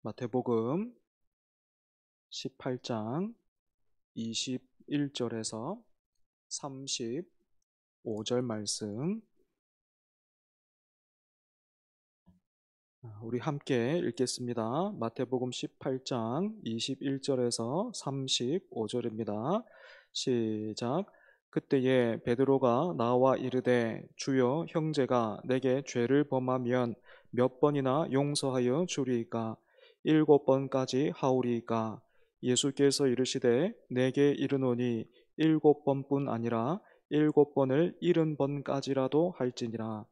마태복음 18장 21절에서 35절 말씀 우리 함께 읽겠습니다. 마태복음 18장 21절에서 35절입니다. 시작. 그때에 베드로가 나와 이르되 주여, 형제가 내게 죄를 범하면 몇 번이나 용서하여 주리이까? 7번까지 하오리이까? 예수께서 이르시되 내게 이르노니 7번뿐 아니라 7번을 70번까지라도 할지니라.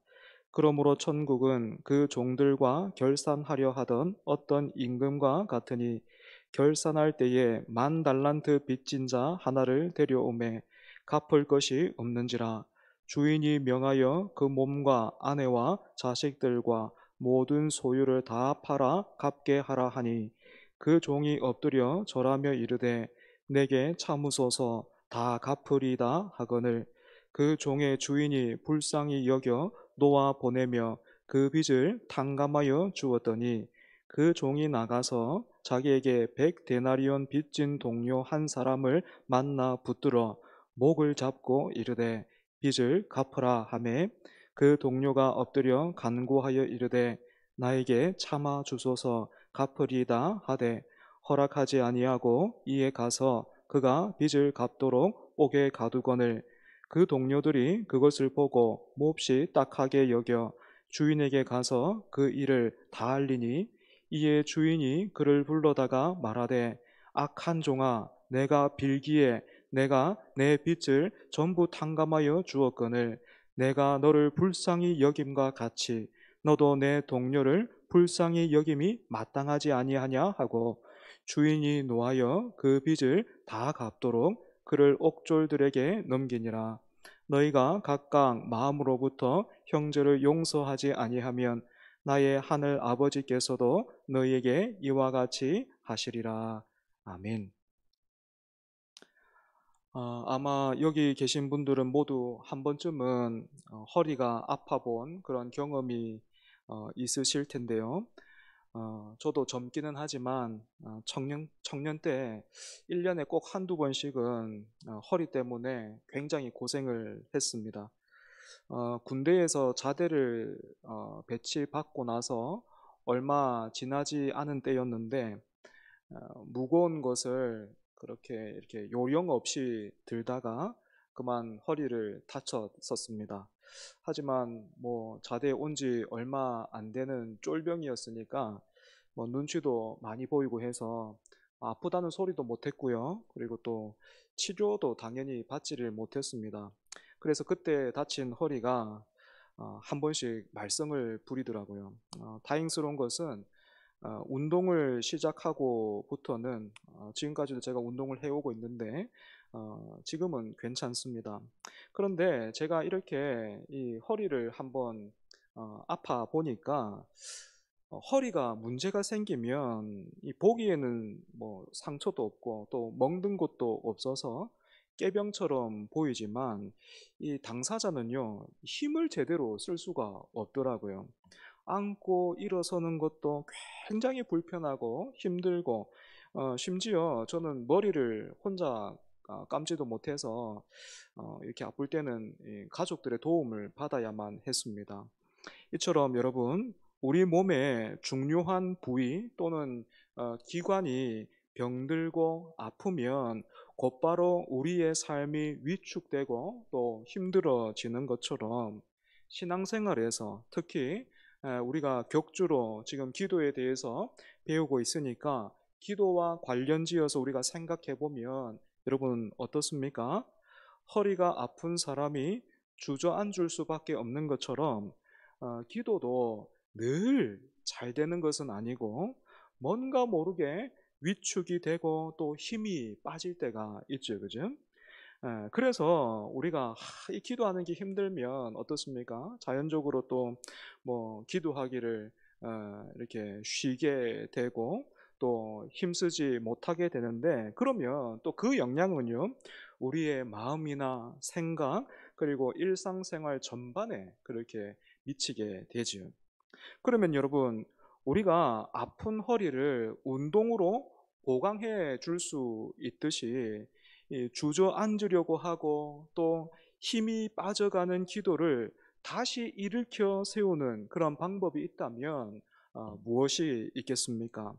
그러므로 천국은 그 종들과 결산하려 하던 어떤 임금과 같으니, 결산할 때에 10,000달란트 빚진 자 하나를 데려오매 갚을 것이 없는지라. 주인이 명하여 그 몸과 아내와 자식들과 모든 소유를 다 팔아 갚게 하라 하니, 그 종이 엎드려 절하며 이르되 내게 참으소서, 다 갚으리이다 하거늘, 그 종의 주인이 불쌍히 여겨 놓아 보내며 그 빚을 탕감하여 주었더니, 그 종이 나가서 자기에게 100데나리온 빚진 동료 한 사람을 만나 붙들어 목을 잡고 이르되 빚을 갚으라 하매, 그 동료가 엎드려 간구하여 이르되 나에게 참아 주소서, 갚으리이다 하되 허락하지 아니하고 이에 가서 그가 빚을 갚도록 옥에 가두거늘, 그 동료들이 그것을 보고 몹시 딱하게 여겨 주인에게 가서 그 일을 다 알리니, 이에 주인이 그를 불러다가 말하되 악한 종아, 내가 빌기에 내가 내 빚을 전부 탕감하여 주었거늘 내가 너를 불쌍히 여김과 같이 너도 내 동료를 불쌍히 여김이 마땅하지 아니하냐 하고, 주인이 노하여 그 빚을 다 갚도록 그를 옥졸들에게 넘기니라. 너희가 각각 마음으로부터 형제를 용서하지 아니하면 나의 하늘 아버지께서도 너희에게 이와 같이 하시리라. 아멘. 아마 여기 계신 분들은 모두 한 번쯤은 허리가 아파본 그런 경험이 있으실 텐데요. 저도 젊기는 하지만 청년 때 1년에 꼭 한두 번씩은 허리 때문에 굉장히 고생을 했습니다. 군대에서 자대를 배치받고 나서 얼마 지나지 않은 때였는데, 무거운 것을 그렇게 이렇게 요령 없이 들다가 그만 허리를 다쳤었습니다. 하지만 뭐 자대에 온 지 얼마 안 되는 쫄병이었으니까 뭐 눈치도 많이 보이고 해서 아프다는 소리도 못했고요. 그리고 또 치료도 당연히 받지를 못했습니다. 그래서 그때 다친 허리가 한 번씩 말썽을 부리더라고요. 다행스러운 것은 운동을 시작하고부터는 지금까지도 제가 운동을 해오고 있는데 지금은 괜찮습니다. 그런데 제가 이렇게 이 허리를 한번 아파 보니까, 허리가 문제가 생기면 이 보기에는 뭐 상처도 없고 또 멍든 곳도 없어서 깨병처럼 보이지만, 이 당사자는요 힘을 제대로 쓸 수가 없더라고요. 앉고 일어서는 것도 굉장히 불편하고 힘들고, 심지어 저는 머리를 혼자 감지도 못해서 이렇게 아플 때는 이 가족들의 도움을 받아야만 했습니다. 이처럼 여러분, 우리 몸의 중요한 부위 또는 기관이 병들고 아프면 곧바로 우리의 삶이 위축되고 또 힘들어지는 것처럼, 신앙생활에서 특히 우리가 격주로 지금 기도에 대해서 배우고 있으니까 기도와 관련지어서 우리가 생각해 보면, 여러분 어떻습니까? 허리가 아픈 사람이 주저앉을 수밖에 없는 것처럼, 기도도 늘 잘 되는 것은 아니고 뭔가 모르게 위축이 되고 또 힘이 빠질 때가 있죠, 그죠? 그래서 우리가 이 기도하는 게 힘들면 어떻습니까? 자연적으로 또 뭐 기도하기를 이렇게 쉬게 되고 또 힘쓰지 못하게 되는데, 그러면 또 그 영향은요 우리의 마음이나 생각 그리고 일상생활 전반에 그렇게 미치게 되죠. 그러면 여러분, 우리가 아픈 허리를 운동으로 보강해 줄 수 있듯이 이 주저앉으려고 하고 또 힘이 빠져가는 기도를 다시 일으켜 세우는 그런 방법이 있다면 무엇이 있겠습니까?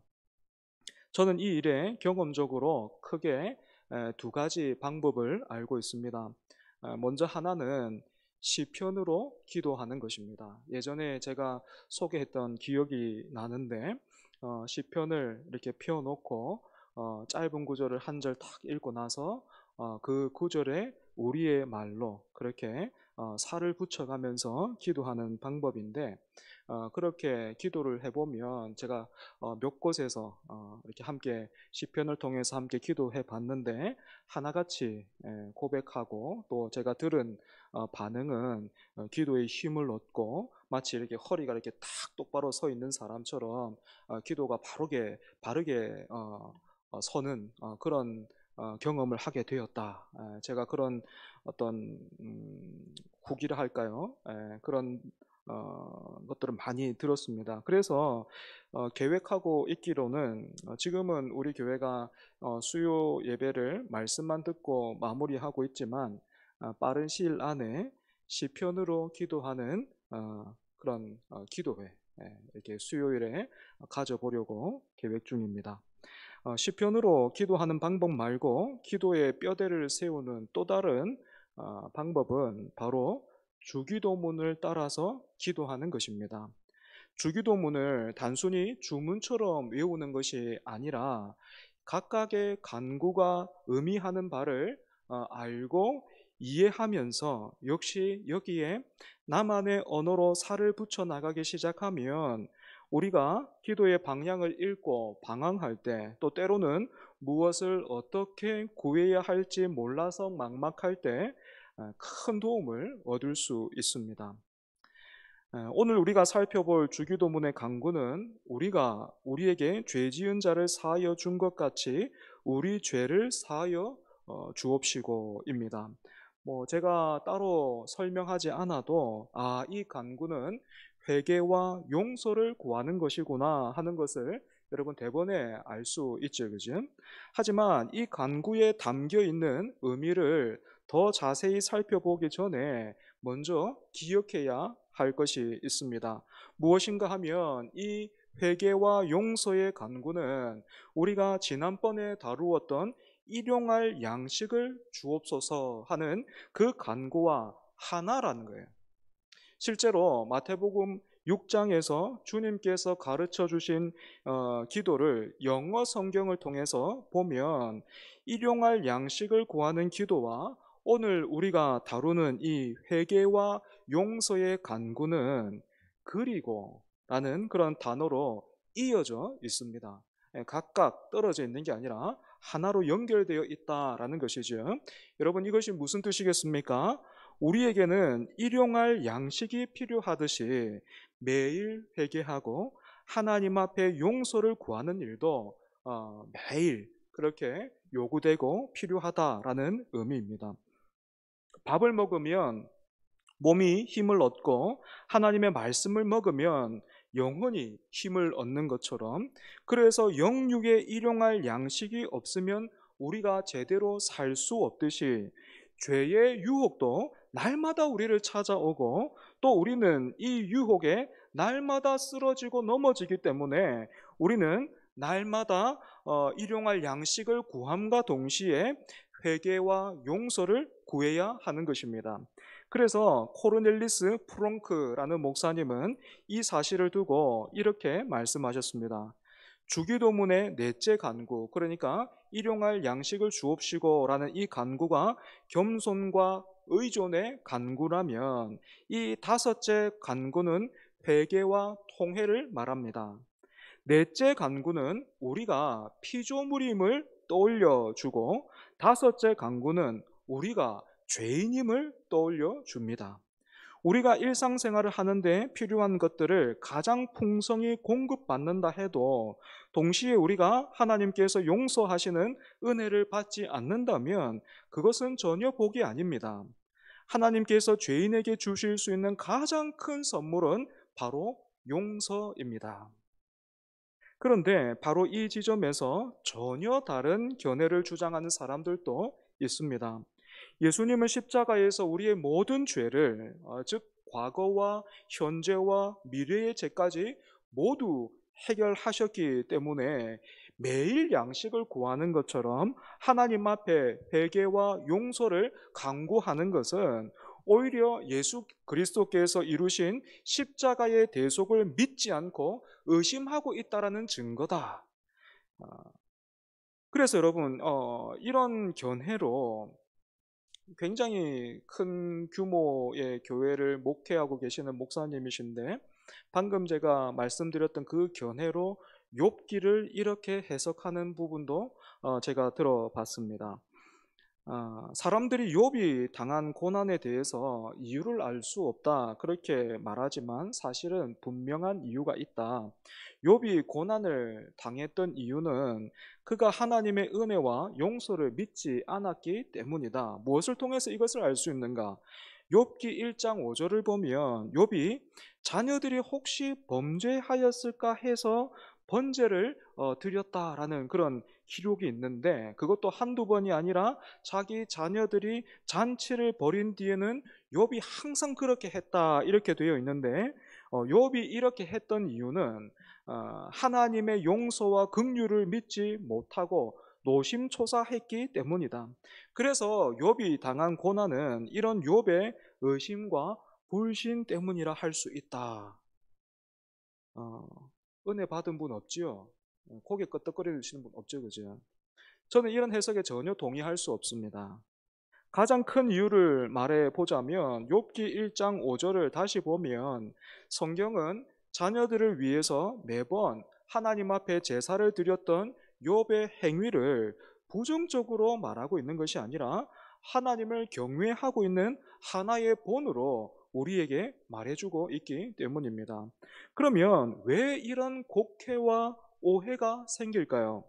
저는 이 일에 경험적으로 크게 두 가지 방법을 알고 있습니다. 먼저 하나는 시편으로 기도하는 것입니다. 예전에 제가 소개했던 기억이 나는데 시편을 이렇게 펴놓고 짧은 구절을 한 절 탁 읽고 나서 그 구절에 우리의 말로 그렇게 살을 붙여가면서 기도하는 방법인데 그렇게 기도를 해보면 제가 몇 곳에서 이렇게 함께 시편을 통해서 함께 기도해 봤는데 하나같이 고백하고 또 제가 들은 반응은 기도의 힘을 얻고 마치 이렇게 허리가 이렇게 탁 똑바로 서 있는 사람처럼 기도가 바르게 서는 그런 경험을 하게 되었다. 제가 그런 어떤 후기를 할까요? 그런 것들을 많이 들었습니다. 그래서 계획하고 있기로는 지금은 우리 교회가 수요 예배를 말씀만 듣고 마무리하고 있지만 빠른 시일 안에 시편으로 기도하는 그런 기도회 이렇게 수요일에 가져보려고 계획 중입니다. 시편으로 기도하는 방법 말고 기도의 뼈대를 세우는 또 다른 방법은 바로 주기도문을 따라서 기도하는 것입니다. 주기도문을 단순히 주문처럼 외우는 것이 아니라 각각의 간구가 의미하는 바를 알고 이해하면서 역시 여기에 나만의 언어로 살을 붙여 나가기 시작하면 우리가 기도의 방향을 잃고 방황할 때 또 때로는 무엇을 어떻게 구해야 할지 몰라서 막막할 때 큰 도움을 얻을 수 있습니다. 오늘 우리가 살펴볼 주기도문의 강구는 우리가 우리에게 죄 지은 자를 사하여 준 것 같이 우리 죄를 사하여 주옵시고입니다. 제가 따로 설명하지 않아도 이 간구는 회개와 용서를 구하는 것이구나 하는 것을 여러분 대번에 알 수 있죠, 그죠? 하지만 이 간구에 담겨 있는 의미를 더 자세히 살펴보기 전에 먼저 기억해야 할 것이 있습니다. 무엇인가 하면 이 회개와 용서의 간구는 우리가 지난번에 다루었던 일용할 양식을 주옵소서 하는 그 간구와 하나라는 거예요. 실제로 마태복음 6장에서 주님께서 가르쳐 주신 기도를 영어 성경을 통해서 보면 일용할 양식을 구하는 기도와 오늘 우리가 다루는 이 회개와 용서의 간구는 그리고 라는 그런 단어로 이어져 있습니다. 각각 떨어져 있는 게 아니라 하나로 연결되어 있다라는 것이죠. 여러분 이것이 무슨 뜻이겠습니까? 우리에게는 일용할 양식이 필요하듯이 매일 회개하고 하나님 앞에 용서를 구하는 일도 매일 그렇게 요구되고 필요하다라는 의미입니다. 밥을 먹으면 몸이 힘을 얻고 하나님의 말씀을 먹으면 영혼이 힘을 얻는 것처럼 그래서 영육에 일용할 양식이 없으면 우리가 제대로 살 수 없듯이 죄의 유혹도 날마다 우리를 찾아오고 또 우리는 이 유혹에 날마다 쓰러지고 넘어지기 때문에 우리는 날마다 일용할 양식을 구함과 동시에 회개와 용서를 구해야 하는 것입니다. 그래서 코르넬리스 프롱크라는 목사님은 이 사실을 두고 이렇게 말씀하셨습니다. 주기도문의 넷째 간구, 그러니까 일용할 양식을 주옵시고라는 이 간구가 겸손과 의존의 간구라면 이 다섯째 간구는 회개와 통회를 말합니다. 넷째 간구는 우리가 피조물임을 떠올려 주고 다섯째 간구는 우리가 죄인임을 떠올려 줍니다. 우리가 일상생활을 하는데 필요한 것들을 가장 풍성히 공급받는다 해도 동시에 우리가 하나님께서 용서하시는 은혜를 받지 않는다면 그것은 전혀 복이 아닙니다. 하나님께서 죄인에게 주실 수 있는 가장 큰 선물은 바로 용서입니다. 그런데 바로 이 지점에서 전혀 다른 견해를 주장하는 사람들도 있습니다. 예수님은 십자가에서 우리의 모든 죄를, 즉 과거와 현재와 미래의 죄까지 모두 해결하셨기 때문에 매일 양식을 구하는 것처럼 하나님 앞에 회개와 용서를 강구하는 것은 오히려 예수 그리스도께서 이루신 십자가의 대속을 믿지 않고 의심하고 있다라는 증거다. 아, 그래서 여러분, 이런 견해로 굉장히 큰 규모의 교회를 목회하고 계시는 목사님이신데, 방금 제가 말씀드렸던 그 견해로 욥기를 이렇게 해석하는 부분도 제가 들어봤습니다. 사람들이 욥이 당한 고난에 대해서 이유를 알 수 없다 그렇게 말하지만 사실은 분명한 이유가 있다. 욥이 고난을 당했던 이유는 그가 하나님의 은혜와 용서를 믿지 않았기 때문이다. 무엇을 통해서 이것을 알 수 있는가? 욥기 1장 5절을 보면 욥이 자녀들이 혹시 범죄하였을까 해서 번제를 드렸다라는 그런 기록이 있는데, 그것도 한두 번이 아니라 자기 자녀들이 잔치를 벌인 뒤에는 욥이 항상 그렇게 했다 이렇게 되어 있는데, 욥이 이렇게 했던 이유는 하나님의 용서와 긍휼을 믿지 못하고 노심초사했기 때문이다. 그래서 욥이 당한 고난은 이런 욥의 의심과 불신 때문이라 할 수 있다. 어, 은혜 받은 분 없지요? 고개 끄덕거리시는 분 없죠, 그죠? 저는 이런 해석에 전혀 동의할 수 없습니다. 가장 큰 이유를 말해 보자면 욥기 1장 5절을 다시 보면 성경은 자녀들을 위해서 매번 하나님 앞에 제사를 드렸던 욥의 행위를 부정적으로 말하고 있는 것이 아니라 하나님을 경외하고 있는 하나의 본으로 우리에게 말해주고 있기 때문입니다. 그러면 왜 이런 곡해와 오해가 생길까요?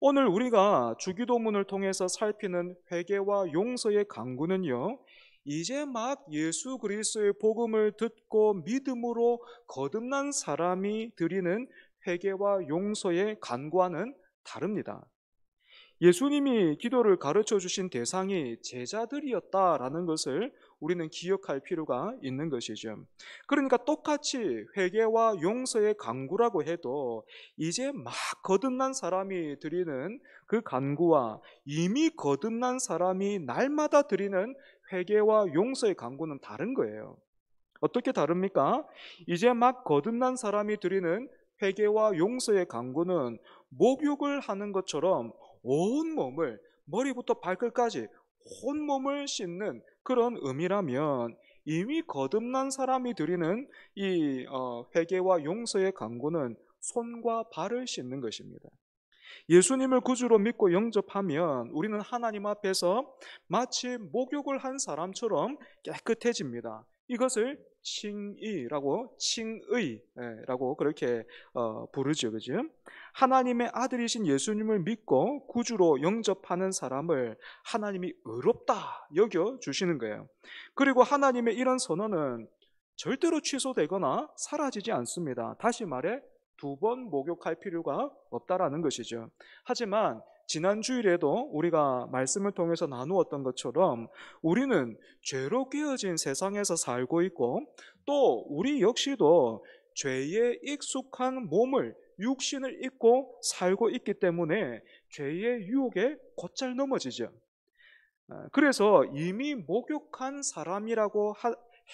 오늘 우리가 주기도문을 통해서 살피는 회개와 용서의 강구는요, 이제 막 예수 그리스도의 복음을 듣고 믿음으로 거듭난 사람이 드리는 회개와 용서의 간구와는 다릅니다. 예수님이 기도를 가르쳐 주신 대상이 제자들이었다라는 것을 우리는 기억할 필요가 있는 것이죠. 그러니까 똑같이 회개와 용서의 간구라고 해도 이제 막 거듭난 사람이 드리는 그 간구와 이미 거듭난 사람이 날마다 드리는 회개와 용서의 간구는 다른 거예요. 어떻게 다릅니까? 이제 막 거듭난 사람이 드리는 회개와 용서의 간구는 목욕을 하는 것처럼 온몸을 머리부터 발끝까지 온몸을 씻는 그런 의미라면, 이미 거듭난 사람이 드리는 이 회개와 용서의 간구는 손과 발을 씻는 것입니다. 예수님을 구주로 믿고 영접하면 우리는 하나님 앞에서 마치 목욕을 한 사람처럼 깨끗해집니다. 이것을 칭의라고 그렇게 부르죠, 그죠? 하나님의 아들이신 예수님을 믿고 구주로 영접하는 사람을 하나님이 의롭다 여겨 주시는 거예요. 그리고 하나님의 이런 선언은 절대로 취소되거나 사라지지 않습니다. 다시 말해 두 번 목욕할 필요가 없다라는 것이죠. 하지만 지난 주일에도 우리가 말씀을 통해서 나누었던 것처럼 우리는 죄로 깨어진 세상에서 살고 있고, 또 우리 역시도 죄에 익숙한 몸을, 육신을 입고 살고 있기 때문에 죄의 유혹에 곧잘 넘어지죠. 그래서 이미 목욕한 사람이라고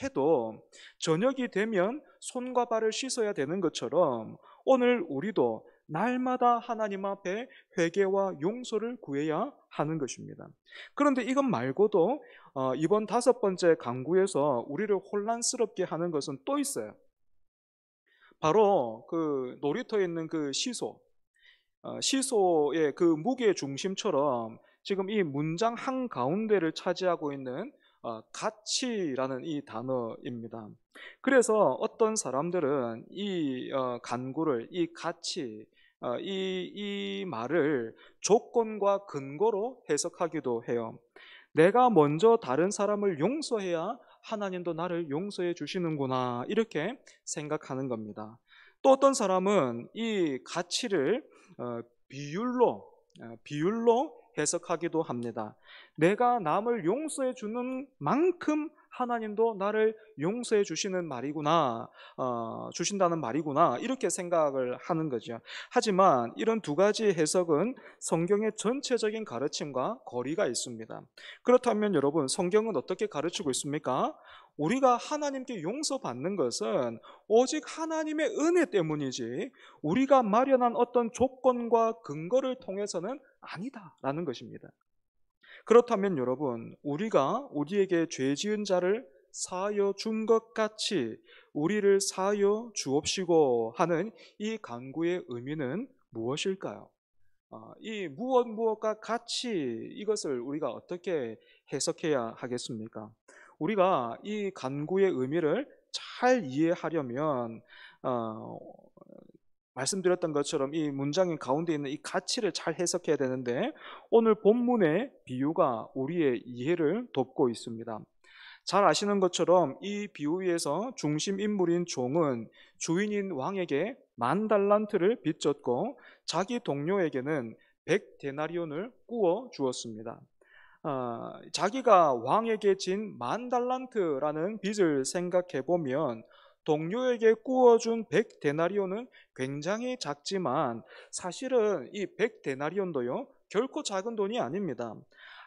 해도 저녁이 되면 손과 발을 씻어야 되는 것처럼 오늘 우리도 날마다 하나님 앞에 회개와 용서를 구해야 하는 것입니다. 그런데 이것 말고도 이번 5번째 강구에서 우리를 혼란스럽게 하는 것은 또 있어요. 바로 그 놀이터에 있는 그 시소의 그 무게 중심처럼 지금 이 문장 한가운데를 차지하고 있는 가치라는 이 단어입니다. 그래서 어떤 사람들은 이 간구를, 이 가치, 이 말을 조건과 근거로 해석하기도 해요. 내가 먼저 다른 사람을 용서해야 하나님도 나를 용서해 주시는구나 이렇게 생각하는 겁니다. 또 어떤 사람은 이 가치를 비율로 해석하기도 합니다. 내가 남을 용서해 주는 만큼 하나님도 나를 용서해 주시는 말이구나, 주신다는 말이구나, 이렇게 생각을 하는 거죠. 하지만 이런 두 가지 해석은 성경의 전체적인 가르침과 거리가 있습니다. 그렇다면 여러분, 성경은 어떻게 가르치고 있습니까? 우리가 하나님께 용서받는 것은 오직 하나님의 은혜 때문이지 우리가 마련한 어떤 조건과 근거를 통해서는 아니다라는 것입니다. 그렇다면 여러분, 우리가 우리에게 죄 지은 자를 사하여 준 것 같이 우리를 사하여 주옵시고 하는 이 간구의 의미는 무엇일까요? 이 무엇과 같이, 이것을 우리가 어떻게 해석해야 하겠습니까? 우리가 이 간구의 의미를 잘 이해하려면 말씀드렸던 것처럼 이 문장의 가운데 있는 이 가치를 잘 해석해야 되는데, 오늘 본문의 비유가 우리의 이해를 돕고 있습니다. 잘 아시는 것처럼 이 비유에서 중심 인물인 종은 주인인 왕에게 10,000달란트를 빚졌고 자기 동료에게는 100데나리온을 구워 주었습니다. 자기가 왕에게 진 10,000달란트라는 빚을 생각해 보면 동료에게 구워준 100데나리온은 굉장히 작지만, 사실은 이 100데나리온도요 결코 작은 돈이 아닙니다.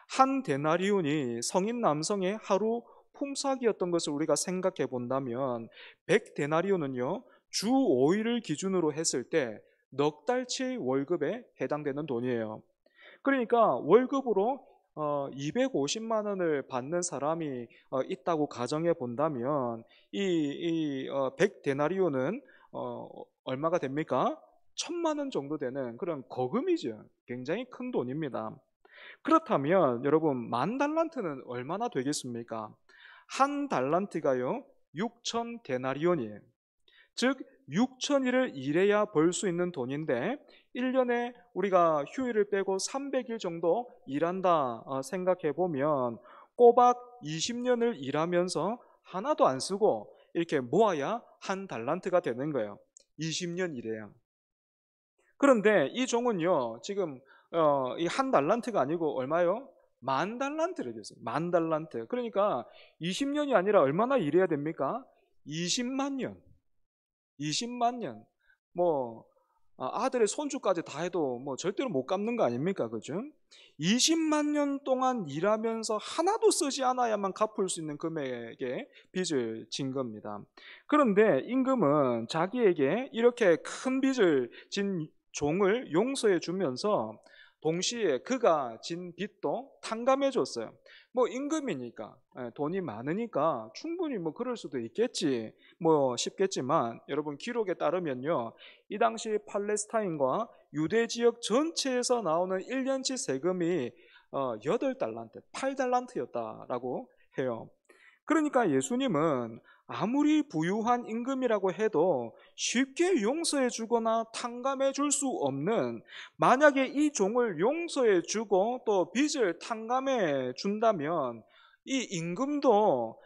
한 데나리온이 성인 남성의 하루 품삯이었던 것을 우리가 생각해 본다면 100데나리온은요 주 5일을 기준으로 했을 때 넉 달치 월급에 해당되는 돈이에요. 그러니까 월급으로 250만 원을 받는 사람이 있다고 가정해 본다면 이 100데나리온은 얼마가 됩니까? 1,000만 원 정도 되는 그런 거금이죠. 굉장히 큰 돈입니다. 그렇다면 여러분, 10,000달란트는 얼마나 되겠습니까? 한 달란트가요 6,000데나리온이에요. 즉 6,000일을 일해야 벌 수 있는 돈인데, 1년에 우리가 휴일을 빼고 300일 정도 일한다 생각해 보면 꼬박 20년을 일하면서 하나도 안 쓰고 이렇게 모아야 한 달란트가 되는 거예요. 20년 일해야. 그런데 이 종은요 지금 이 한 달란트가 아니고 얼마요? 10,000달란트를 줬어요. 10,000달란트. 그러니까 20년이 아니라 얼마나 일해야 됩니까? 20만 년. 20만 년. 뭐 아들의 손주까지 다 해도 뭐 절대로 못 갚는 거 아닙니까? 그죠? 20만 년 동안 일하면서 하나도 쓰지 않아야만 갚을 수 있는 금액의 빚을 진 겁니다. 그런데 임금은 자기에게 이렇게 큰 빚을 진 종을 용서해 주면서 동시에 그가 진 빚도 탕감해 줬어요. 뭐 임금이니까, 돈이 많으니까 충분히 뭐 그럴 수도 있겠지 뭐 싶겠지만, 여러분 기록에 따르면요 이 당시 팔레스타인과 유대 지역 전체에서 나오는 1년치 세금이 8달란트, 8달란트였다라고 해요. 그러니까 예수님은 아무리 부유한 임금이라고 해도 쉽게 용서해 주거나 탕감해 줄 수 없는, 만약에 이 종을 용서해 주고 또 빚을 탕감해 준다면 이 임금도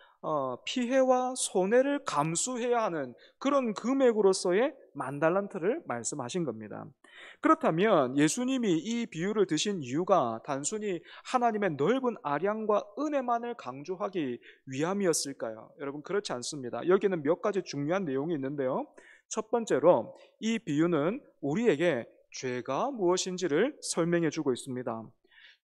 피해와 손해를 감수해야 하는 그런 금액으로서의 10,000달란트를 말씀하신 겁니다. 그렇다면 예수님이 이 비유를 드신 이유가 단순히 하나님의 넓은 아량과 은혜만을 강조하기 위함이었을까요? 여러분, 그렇지 않습니다. 여기는 몇 가지 중요한 내용이 있는데요. 첫 번째로 이 비유는 우리에게 죄가 무엇인지를 설명해 주고 있습니다.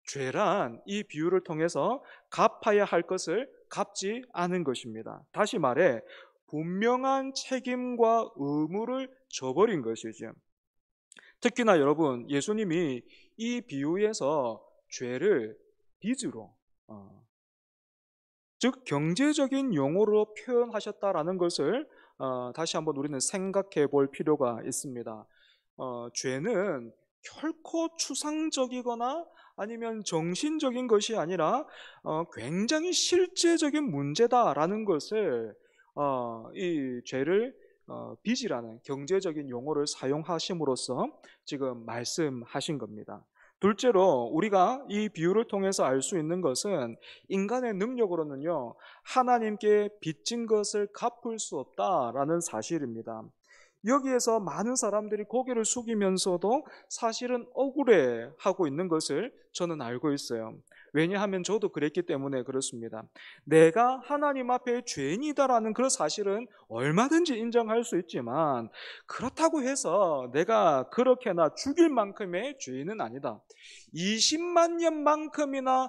죄란 이 비유를 통해서 갚아야 할 것을 갚지 않은 것입니다. 다시 말해 분명한 책임과 의무를 저버린 것이죠. 특히나 여러분, 예수님이 이 비유에서 죄를 빚으로, 즉 경제적인 용어로 표현하셨다라는 것을 다시 한번 우리는 생각해 볼 필요가 있습니다. 죄는 결코 추상적이거나 아니면 정신적인 것이 아니라 굉장히 실제적인 문제다라는 것을, 이 죄를 빚이라는 경제적인 용어를 사용하심으로써 지금 말씀하신 겁니다. 둘째로 우리가 이 비유를 통해서 알 수 있는 것은 인간의 능력으로는요 하나님께 빚진 것을 갚을 수 없다라는 사실입니다. 여기에서 많은 사람들이 고개를 숙이면서도 사실은 억울해하고 있는 것을 저는 알고 있어요. 왜냐하면 저도 그랬기 때문에 그렇습니다. 내가 하나님 앞에 죄인이다라는 그런 사실은 얼마든지 인정할 수 있지만, 그렇다고 해서 내가 그렇게나 죽일 만큼의 죄인은 아니다. 20만 년만큼이나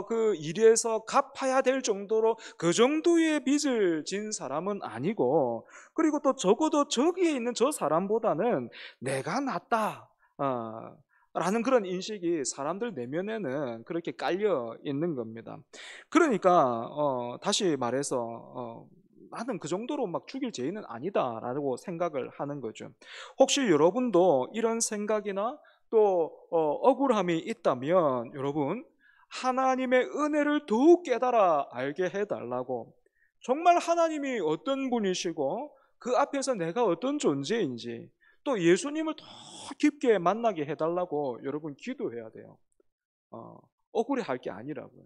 그 일에서 갚아야 될 정도로 그 정도의 빚을 진 사람은 아니고, 그리고 또 적어도 저기에 있는 저 사람보다는 내가 낫다 라는 그런 인식이 사람들 내면에는 그렇게 깔려 있는 겁니다. 그러니까 다시 말해서 나는 그 정도로 막 죽일 죄인은 아니다라고 생각을 하는 거죠. 혹시 여러분도 이런 생각이나 또 억울함이 있다면, 여러분, 하나님의 은혜를 더욱 깨달아 알게 해달라고, 정말 하나님이 어떤 분이시고 그 앞에서 내가 어떤 존재인지, 또 예수님을 더 깊게 만나게 해달라고 여러분 기도해야 돼요. 억울해할 게 아니라고요.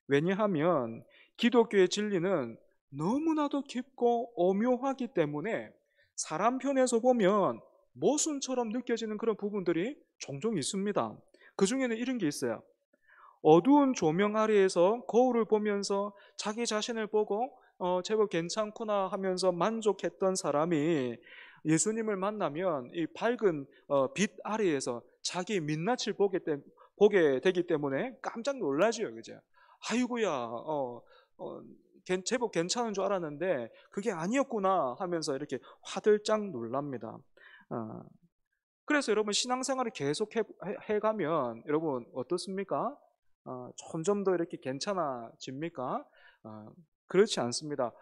왜냐하면 기독교의 진리는 너무나도 깊고 오묘하기 때문에 사람 편에서 보면 모순처럼 느껴지는 그런 부분들이 종종 있습니다. 그 중에는 이런 게 있어요. 어두운 조명 아래에서 거울을 보면서 자기 자신을 보고 제법 괜찮구나 하면서 만족했던 사람이 예수님을 만나면 이 밝은 빛 아래에서 자기 민낯을 보게 되기 때문에 깜짝 놀라지요, 그죠? 아이고야, 제법 괜찮은 줄 알았는데 그게 아니었구나 하면서 이렇게 화들짝 놀랍니다. 어, 그래서 여러분, 신앙생활을 계속 해가면 여러분 어떻습니까? 점점 더 이렇게 괜찮아집니까? 그렇지 않습니다.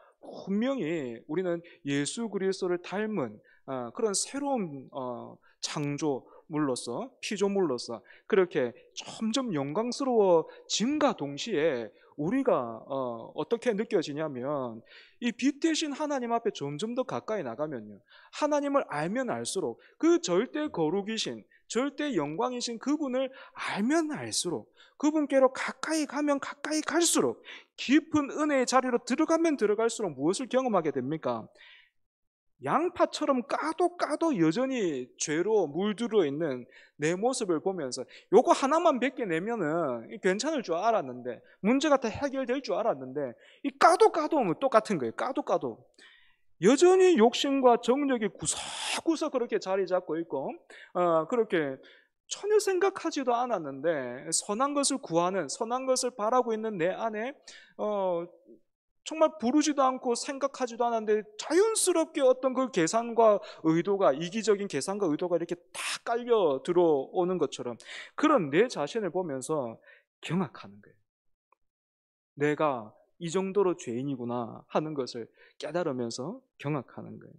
분명히 우리는 예수 그리스도를 닮은 그런 새로운 창조물로서, 피조물로서 그렇게 점점 영광스러워짐과 동시에 우리가 어떻게 느껴지냐면, 이 빛 대신 하나님 앞에 점점 더 가까이 나가면요, 하나님을 알면 알수록 그 절대 거룩이신, 절대 영광이신 그분을 알면 알수록, 그분께로 가까이 가면 가까이 갈수록, 깊은 은혜의 자리로 들어가면 들어갈수록 무엇을 경험하게 됩니까? 양파처럼 까도 여전히 죄로 물들어 있는 내 모습을 보면서 요거 하나만 벗겨내면은 괜찮을 줄 알았는데, 문제가 다 해결될 줄 알았는데, 이 까도 똑같은 거예요. 까도 여전히 욕심과 정욕이 구석구석 그렇게 자리 잡고 있고, 그렇게 전혀 생각하지도 않았는데 선한 것을 구하는, 선한 것을 바라고 있는 내 안에 정말 부르지도 않고 생각하지도 않았는데 자연스럽게 어떤 그 계산과 의도가, 이기적인 계산과 의도가 이렇게 다 깔려 들어오는 것처럼, 그런 내 자신을 보면서 경악하는 거예요. 내가 이 정도로 죄인이구나 하는 것을 깨달으면서 경악하는 거예요.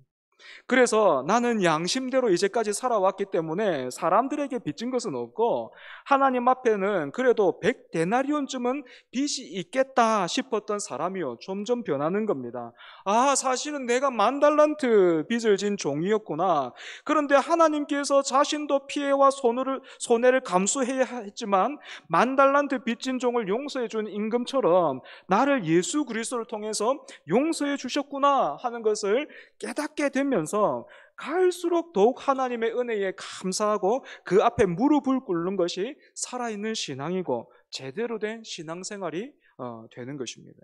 그래서 나는 양심대로 이제까지 살아왔기 때문에 사람들에게 빚진 것은 없고, 하나님 앞에는 그래도 100데나리온쯤은 빚이 있겠다 싶었던 사람이요, 점점 변하는 겁니다. 사실은 내가 10,000달란트 빚을 진 종이었구나. 그런데 하나님께서 자신도 피해와 손해를 감수해야 했지만 10,000달란트 빚진 종을 용서해 준 임금처럼 나를 예수 그리스도를 통해서 용서해 주셨구나 하는 것을 깨닫게 되면서 갈수록 더욱 하나님의 은혜에 감사하고 그 앞에 무릎을 꿇는 것이 살아있는 신앙이고 제대로 된 신앙생활이 되는 것입니다.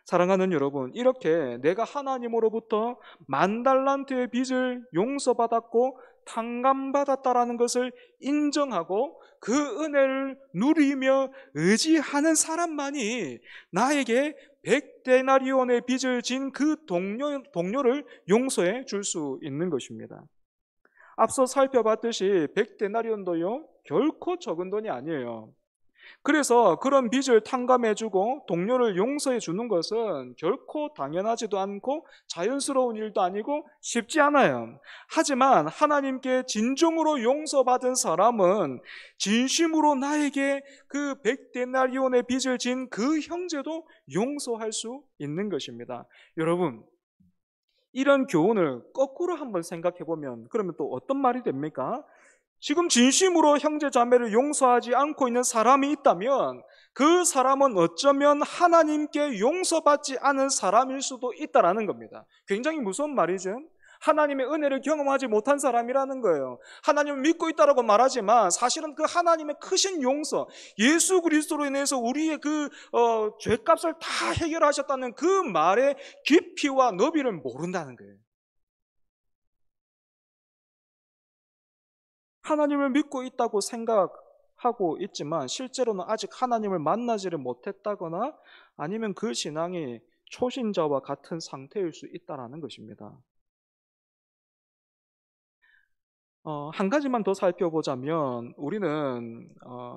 사랑하는 여러분, 이렇게 내가 하나님으로부터 10,000달란트의 빚을 용서받았고 탕감받았다라는 것을 인정하고 그 은혜를 누리며 의지하는 사람만이 나에게 100데나리온의 빚을 진 그 동료를 용서해 줄 수 있는 것입니다. 앞서 살펴봤듯이 100데나리온도요 결코 적은 돈이 아니에요. 그래서 그런 빚을 탕감해주고 동료를 용서해 주는 것은 결코 당연하지도 않고 자연스러운 일도 아니고 쉽지 않아요. 하지만 하나님께 진정으로 용서받은 사람은 진심으로 나에게 그 100데나리온의 빚을 진 그 형제도 용서할 수 있는 것입니다. 여러분, 이런 교훈을 거꾸로 한번 생각해 보면 그러면 또 어떤 말이 됩니까? 지금 진심으로 형제 자매를 용서하지 않고 있는 사람이 있다면 그 사람은 어쩌면 하나님께 용서받지 않은 사람일 수도 있다라는 겁니다. 굉장히 무서운 말이죠. 하나님의 은혜를 경험하지 못한 사람이라는 거예요. 하나님을 믿고 있다라고 말하지만 사실은 그 하나님의 크신 용서, 예수 그리스도로 인해서 우리의 그 죄값을 다 해결하셨다는 그 말의 깊이와 너비를 모른다는 거예요. 하나님을 믿고 있다고 생각하고 있지만 실제로는 아직 하나님을 만나지를 못했다거나 아니면 그 신앙이 초신자와 같은 상태일 수 있다는 것입니다. 한 가지만 더 살펴보자면 우리는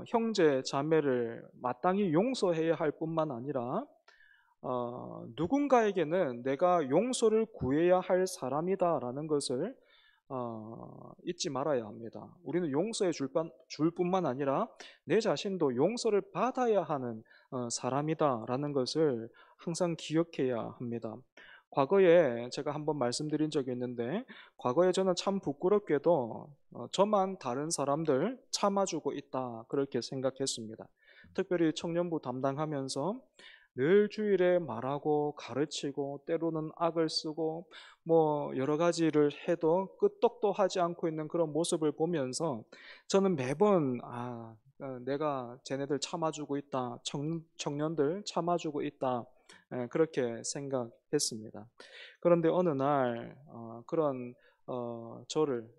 형제 자매를 마땅히 용서해야 할 뿐만 아니라 누군가에게는 내가 용서를 구해야 할 사람이다라는 것을 잊지 말아야 합니다. 우리는 용서해 줄 뿐만 아니라 내 자신도 용서를 받아야 하는 사람이다라는 것을 항상 기억해야 합니다. 과거에 제가 한번 말씀드린 적이 있는데 과거에 저는 참 부끄럽게도 저만 다른 사람들 참아주고 있다 그렇게 생각했습니다. 특별히 청년부 담당하면서 늘 주일에 말하고 가르치고 때로는 악을 쓰고 뭐 여러 가지를 해도 끄떡도 하지 않고 있는 그런 모습을 보면서 저는 매번 내가 쟤네들 참아주고 있다, 청년들 참아주고 있다, 그렇게 생각했습니다. 그런데 어느 날 그런 저를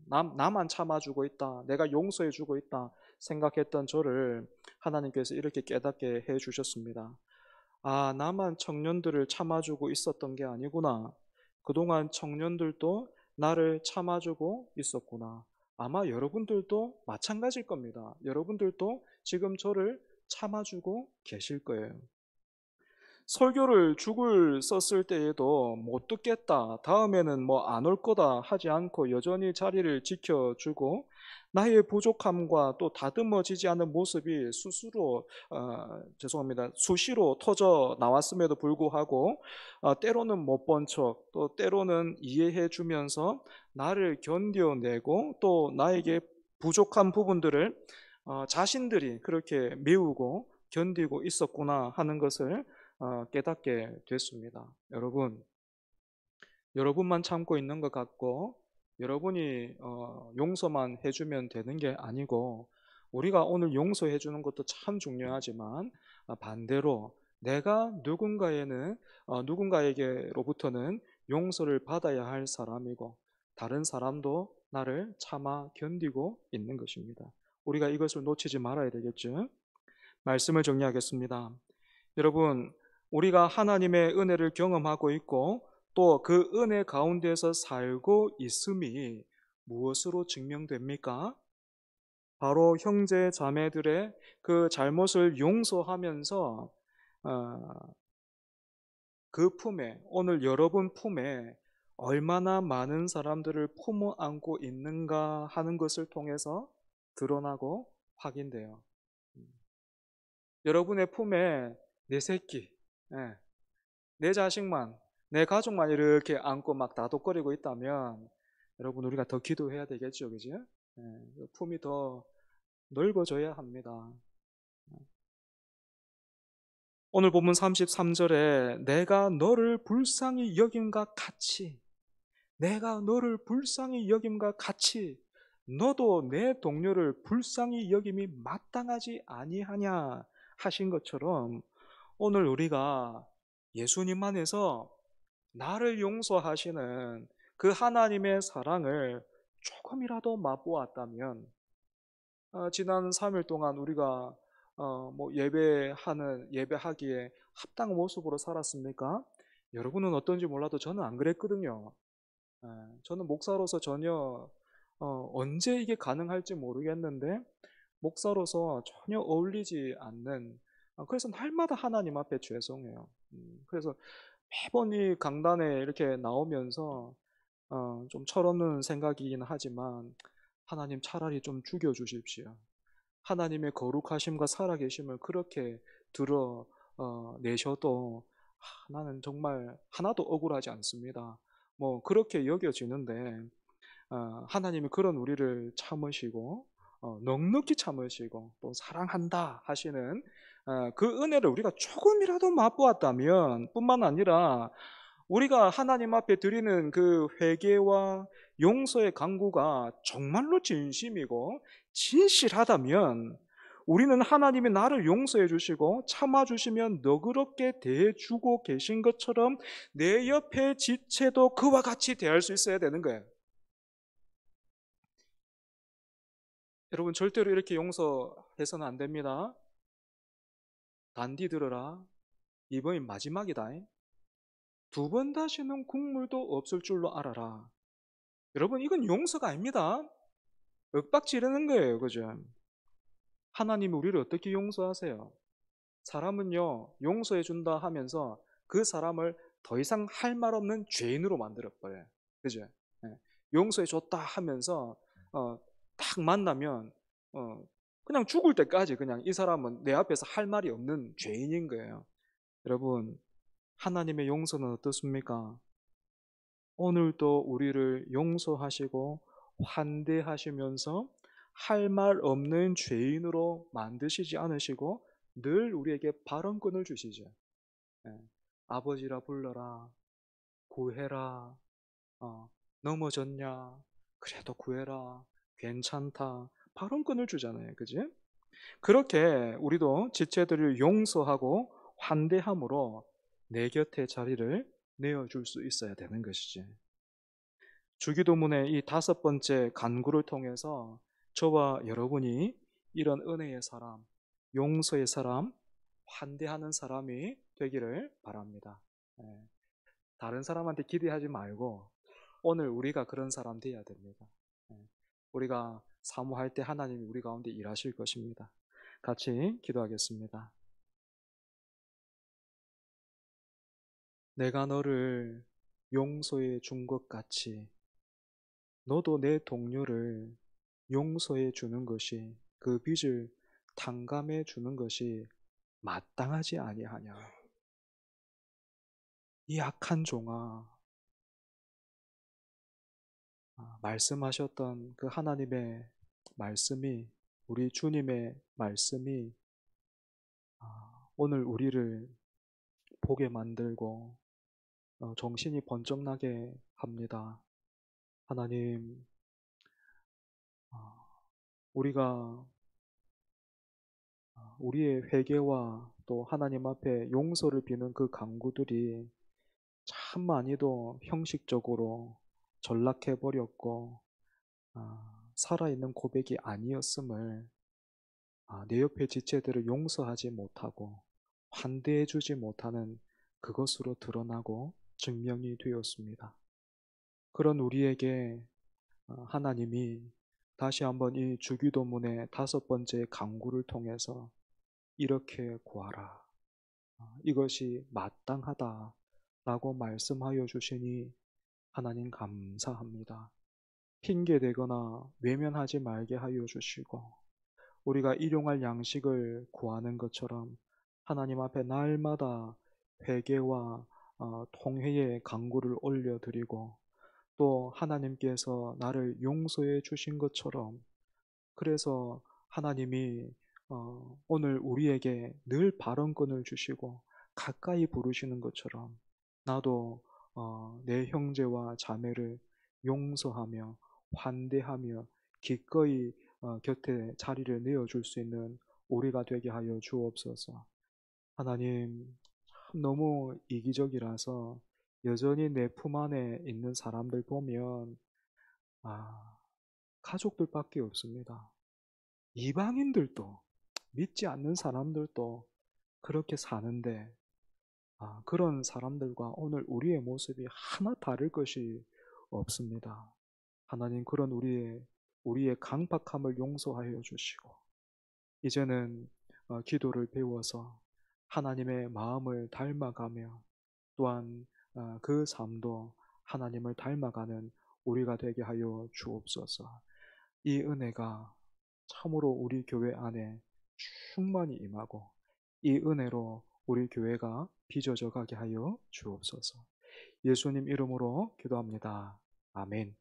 나만 참아주고 있다, 내가 용서해주고 있다 생각했던 저를 하나님께서 이렇게 깨닫게 해주셨습니다. 나만 청년들을 참아주고 있었던 게 아니구나. 그동안 청년들도 나를 참아주고 있었구나. 아마 여러분들도 마찬가지일 겁니다. 여러분들도 지금 저를 참아주고 계실 거예요. 설교를 죽을 썼을 때에도 못 듣겠다, 다음에는 뭐 안 올 거다 하지 않고 여전히 자리를 지켜주고 나의 부족함과 또 다듬어지지 않은 모습이 수시로 터져 나왔음에도 불구하고 때로는 못 본 척, 또 때로는 이해해 주면서 나를 견뎌내고 또 나에게 부족한 부분들을 자신들이 그렇게 메우고 견디고 있었구나 하는 것을 깨닫게 됐습니다. 여러분만 참고 있는 것 같고 여러분이 용서만 해주면 되는 게 아니고 우리가 오늘 용서해 주는 것도 참 중요하지만 반대로 내가 누군가에게로부터는 용서를 받아야 할 사람이고 다른 사람도 나를 참아 견디고 있는 것입니다. 우리가 이것을 놓치지 말아야 되겠죠. 말씀을 정리하겠습니다. 여러분, 우리가 하나님의 은혜를 경험하고 있고 또 그 은혜 가운데서 살고 있음이 무엇으로 증명됩니까? 바로 형제 자매들의 그 잘못을 용서하면서 그 품에, 오늘 여러분 품에 얼마나 많은 사람들을 품어 안고 있는가 하는 것을 통해서 드러나고 확인돼요. 여러분의 품에 내 새끼, 내 자식만, 내 가족만 이렇게 안고 막 다독거리고 있다면 여러분 우리가 더 기도해야 되겠죠, 그죠? 품이 더 넓어져야 합니다. 오늘 본문 33절에 내가 너를 불쌍히 여김과 같이, 내가 너를 불쌍히 여김과 같이 너도 내 동료를 불쌍히 여김이 마땅하지 아니하냐 하신 것처럼 오늘 우리가 예수님 안에서 나를 용서하시는 그 하나님의 사랑을 조금이라도 맛보았다면 지난 3일 동안 우리가 뭐 예배하기에 합당한 모습으로 살았습니까? 여러분은 어떤지 몰라도 저는 안 그랬거든요. 저는 목사로서 전혀 언제 이게 가능할지 모르겠는데 목사로서 전혀 어울리지 않는 그래서 날마다 하나님 앞에 죄송해요. 그래서 매번 이 강단에 이렇게 나오면서 좀 철없는 생각이긴 하지만 하나님 차라리 좀 죽여주십시오. 하나님의 거룩하심과 살아계심을 그렇게 드러내셔도 나는 정말 하나도 억울하지 않습니다. 뭐 그렇게 여겨지는데 하나님이 그런 우리를 참으시고 넉넉히 참으시고 또 사랑한다 하시는 그 은혜를 우리가 조금이라도 맛보았다면 뿐만 아니라 우리가 하나님 앞에 드리는 그 회개와 용서의 간구가 정말로 진심이고 진실하다면 우리는 하나님이 나를 용서해 주시고 참아 주시면 너그럽게 대해 주고 계신 것처럼 내 옆에 지체도 그와 같이 대할 수 있어야 되는 거예요. 여러분 절대로 이렇게 용서해서는 안 됩니다. 단디 들어라. 이번이 마지막이다. 두 번 다시는 국물도 없을 줄로 알아라. 여러분 이건 용서가 아닙니다. 윽박 지르는 거예요. 그죠? 하나님이 우리를 어떻게 용서하세요? 사람은요, 용서해 준다 하면서 그 사람을 더 이상 할 말 없는 죄인으로 만들어버려요. 그죠? 예. 용서해 줬다 하면서, 딱 만나면, 어, 그냥 죽을 때까지 그냥 이 사람은 내 앞에서 할 말이 없는 죄인인 거예요. 여러분, 하나님의 용서는 어떻습니까? 오늘도 우리를 용서하시고 환대하시면서 할 말 없는 죄인으로 만드시지 않으시고 늘 우리에게 발언권을 주시죠. 예. 아버지라 불러라, 구해라, 넘어졌냐, 그래도 구해라, 괜찮다, 발언권을 주잖아요. 그지? 그렇게 우리도 지체들을 용서하고 환대함으로 내 곁에 자리를 내어줄 수 있어야 되는 것이지. 주기도문의 이 다섯 번째 간구를 통해서 저와 여러분이 이런 은혜의 사람, 용서의 사람, 환대하는 사람이 되기를 바랍니다. 예, 다른 사람한테 기대하지 말고 오늘 우리가 그런 사람 되어야 됩니다. 예, 우리가 사모할 때 하나님이 우리 가운데 일하실 것입니다. 같이 기도하겠습니다. 내가 너를 용서해 준 것 같이 너도 내 동료를 용서해 주는 것이 그 빚을 탕감해 주는 것이 마땅하지 아니하냐. 이 악한 종아, 말씀하셨던 그 하나님의 말씀이 우리 주님의 말씀이 오늘 우리를 보게 만들고 정신이 번쩍 나게 합니다. 하나님, 우리가 우리의 회개와 또 하나님 앞에 용서를 비는 그 간구들이 참 많이도 형식적으로 전락해 버렸고 살아있는 고백이 아니었음을 내 옆에 지체들을 용서하지 못하고 환대해 주지 못하는 그것으로 드러나고 증명이 되었습니다. 그런 우리에게 하나님이 다시 한번 이 주기도문의 다섯 번째 간구를 통해서 이렇게 구하라. 이것이 마땅하다라고 말씀하여 주시니 하나님 감사합니다. 핑계대거나 외면하지 말게 하여 주시고 우리가 일용할 양식을 구하는 것처럼 하나님 앞에 날마다 회개와 통회의 간구를 올려드리고 또 하나님께서 나를 용서해 주신 것처럼 그래서 하나님이 오늘 우리에게 늘 발언권을 주시고 가까이 부르시는 것처럼 나도 내 형제와 자매를 용서하며 환대하며 기꺼이 곁에 자리를 내어줄 수 있는 우리가 되게 하여 주옵소서. 하나님, 참 너무 이기적이라서 여전히 내 품 안에 있는 사람들 보면 아, 가족들밖에 없습니다. 이방인들도 믿지 않는 사람들도 그렇게 사는데 그런 사람들과 오늘 우리의 모습이 하나 다를 것이 없습니다. 하나님 그런 우리의 강박함을 용서하여 주시고 이제는 기도를 배워서 하나님의 마음을 닮아가며 또한 그 삶도 하나님을 닮아가는 우리가 되게 하여 주옵소서. 이 은혜가 참으로 우리 교회 안에 충만히 임하고 이 은혜로 우리 교회가 빚어져 가게 하여 주옵소서. 예수님 이름으로 기도합니다. 아멘.